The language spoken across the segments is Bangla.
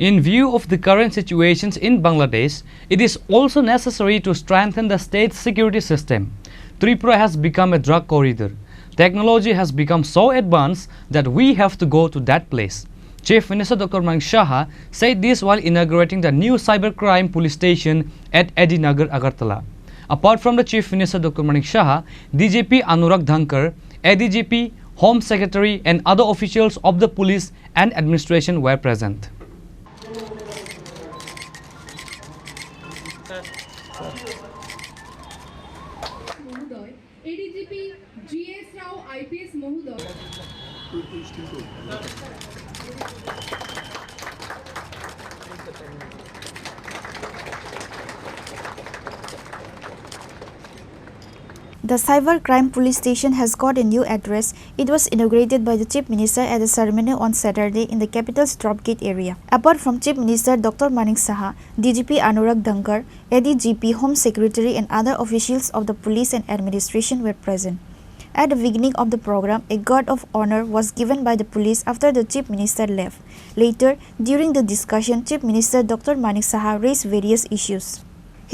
In view of the current situations in Bangladesh, it is also necessary to strengthen the state security system. Tripura has become a drug corridor. Technology has become so advanced that we have to go to that place. Chief Minister Dr. Manik Saha said this while inaugurating the new cybercrime police station at Edinagar, Agartala. Apart from the Chief Minister Dr. Manik Saha, DGP Anurag Dhankar, ADGP, Home Secretary and other officials of the police and administration were present. মহোদয় এডিজিপি জিএস রাও আইপিএস মহোদয় The Cybercrime Police Station has got a new address. It was inaugurated by the Chief Minister at a ceremony on Saturday in the capital's Dropgate area. Apart from Chief Minister Dr. Manik Saha, DGP Anurag Dhankar, ADGP, Home Secretary and other officials of the police and administration were present. At the beginning of the program, a guard of honor was given by the police after the Chief Minister left. Later, during the discussion, Chief Minister Dr. Manik Saha raised various issues.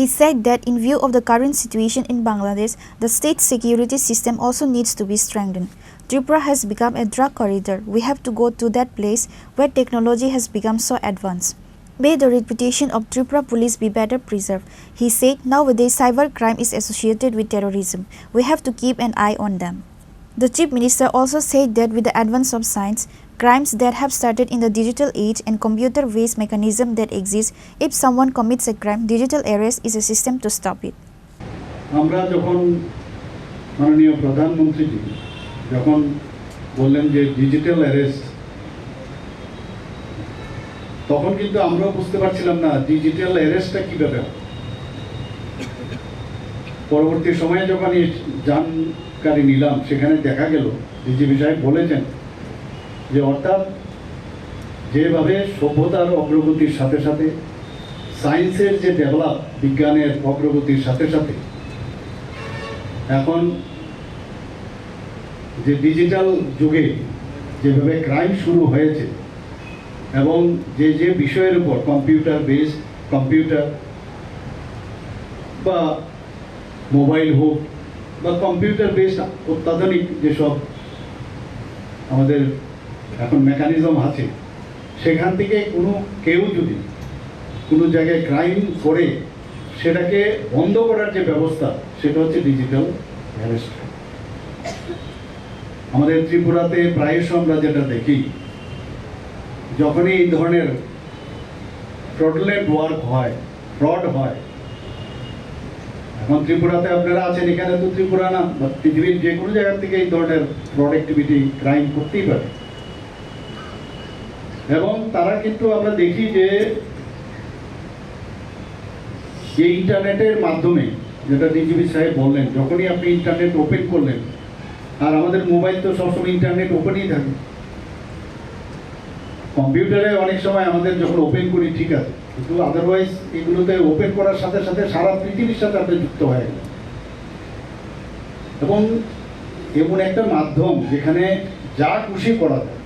He said that in view of the current situation in Bangladesh, the state security system also needs to be strengthened. Tripura has become a drug corridor. We have to go to that place where technology has become so advanced. May the reputation of Tripura police be better preserved. He said nowadays cybercrime is associated with terrorism. We have to keep an eye on them. The Chief Minister also said that with the advance of science, crimes that have started in the digital age and computer-based mechanism that exists, if someone commits a crime, digital arrest is a system to stop it. আমরা যখন মাননীয় প্রধানমন্ত্রী যখন বললেন যে ডিজিটাল অ্যারেস্ট, তখন কিন্তু আমরাও বুঝতে পারছিলাম না ডিজিটাল অ্যারেস্টটা কিভাবে হবে। পরবর্তী সময়ে যখন এই জানকারি নিলাম, সেখানে দেখা গেল ডিজিপি সাহেব বলেছেন যে অর্থাৎ যেভাবে সভ্যতার অগ্রগতির সাথে সাথে সায়েন্সের যে ডেভেলপ, বিজ্ঞানের অগ্রগতির সাথে সাথে এখন যে ডিজিটাল যুগে যেভাবে ক্রাইম শুরু হয়েছে এবং যে যে বিষয়ের উপর কম্পিউটার বা মোবাইল হোক বা কম্পিউটার বেসড অত্যাধুনিক যেসব আমাদের এখন মেকানিজম আছে, সেখান থেকে কেউ যদি কোনো জায়গায় ক্রাইম করে সেটাকে বন্ধ করার যে ব্যবস্থা, সেটা হচ্ছে ডিজিটাল অ্যারেস্ট। আমাদের ত্রিপুরাতে প্রায়শ আমরা যেটা দেখি, যখনই এই ধরনের ফ্রডুলেন্ট ওয়ার্ক হয়, ফ্রড হয়, এখন ত্রিপুরাতে আপনারা আছেন, এখানে তো ত্রিপুরা না, বা পৃথিবীর যে কোনো জায়গা থেকে এই ধরনের ফ্রড অ্যাক্টিভিটি, ক্রাইম করতেই পারে। এবং তারা কিন্তু আমরা দেখি যে এই ইন্টারনেটের মাধ্যমে, যেটা ডিজিপি সাহেব বললেন, যখনই আপনি ইন্টারনেট ওপেন করলেন, আর আমাদের মোবাইল তো সবসময় ইন্টারনেট ওপেনই থাকে, কম্পিউটারে অনেক সময় আমাদের যখন ওপেন করি ঠিক আছে, কিন্তু আদারওয়াইজ এগুলোতে ওপেন করার সাথে সাথে সারা পৃথিবীর সাথে আপনি যুক্ত হয়ে গেলেন। এবং এমন একটা মাধ্যম যেখানে যা খুশি করা যায়।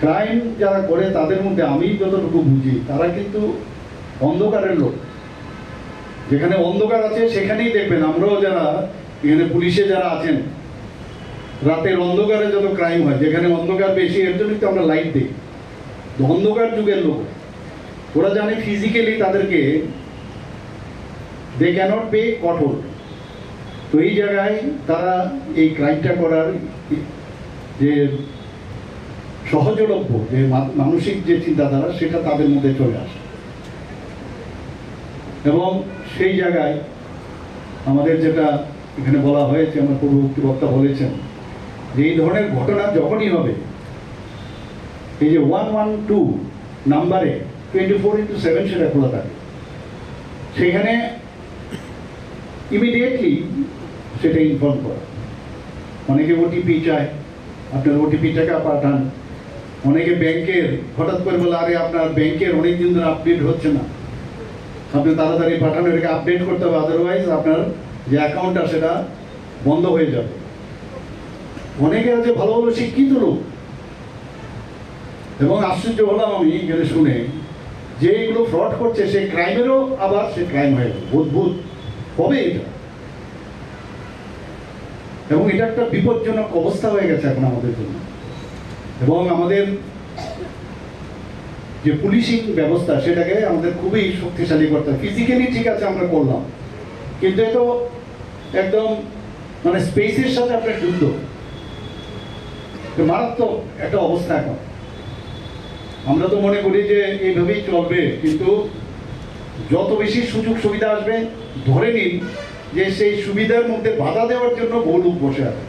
ক্রাইম যারা করে তাদের মধ্যে আমি যতটুকু বুঝি, তারা কিন্তু অন্ধকারের লোক। যেখানে অন্ধকার আছে সেখানেই দেখবেন, আমরাও যারা এখানে পুলিশে যারা আছেন, রাতের অন্ধকারে যত ক্রাইম হয়, যেখানে অন্ধকার বেশি, এর জন্যই তো আমরা লাইট দিই। অন্ধকার যুগের লোক, ওরা জানে ফিজিক্যালি তাদেরকে দে ক্যানট বি কঠোর। তো এই জায়গায় তারা এই ক্রাইমটা করার যে সহজলভ্য, যে মানসিক যে চিন্তাধারা, সেটা তাদের মধ্যে চলে আসে। এবং সেই জায়গায় আমাদের যেটা এখানে বলা হয়েছে, আমার পূর্ববর্তী বক্তা বলেছেন, যে এই ধরনের ঘটনা যখনই হবে, এই যে 112 নাম্বারে 24/7 সেটা খোলা থাকে, সেখানে ইমিডিয়েটলি সেটা ইনফর্ম করা। অনেকে ওটিপি চায়, আপনার ওটিপি টাকা পাঠান। অনেকে ব্যাংকের হঠাৎ করে বলে, আরে আপনার ব্যাংকের অনেকদিন ধরে আপডেট হচ্ছে না, আপনি তাড়াতাড়ি পাঠান, এটাকে আপডেট করতে হবে, আদারওয়াইজ আপনার যে অ্যাকাউন্টটা সেটা বন্ধ হয়ে যাবে। অনেকে আছে ভালো ভালো শিক্ষিত লোক, এবং আশ্চর্য হলাম আমি এখানে শুনে যে এগুলো ফ্রড করছে সেই ক্রাইমেরও আবার সে ক্রাইম হয়ে যাবে, অদ্ভুত হবে এটা। এবং এটা একটা বিপজ্জনক অবস্থা হয়ে গেছে এখন আমাদের জন্য। এবং আমাদের যে পুলিশিং ব্যবস্থা সেটাকে আমাদের খুবই শক্তিশালী করতে হবে। ফিজিক্যালি ঠিক আছে আমরা করলাম, কিন্তু এ তো একদম মানে স্পেসের সাথে আপনার যুদ্ধ, মারাত্মক একটা অবস্থা এখন। আমরা তো মনে করি যে এইভাবেই চলবে, কিন্তু যত বেশি সুযোগ সুবিধা আসবে ধরে নিন যে সেই সুবিধার মধ্যে বাধা দেওয়ার জন্য বহু লোক বসে আছে।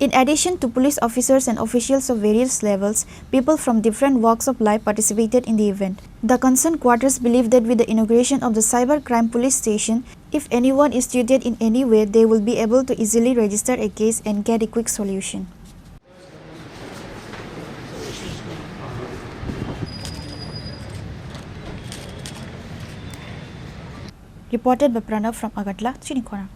In addition to police officers and officials of various levels, people from different walks of life participated in the event. The concerned quarters believe that with the inauguration of the Cybercrime Police Station, if anyone is treated in any way, they will be able to easily register a case and get a quick solution. Reported by Pranav from Agatla, Chinikhona.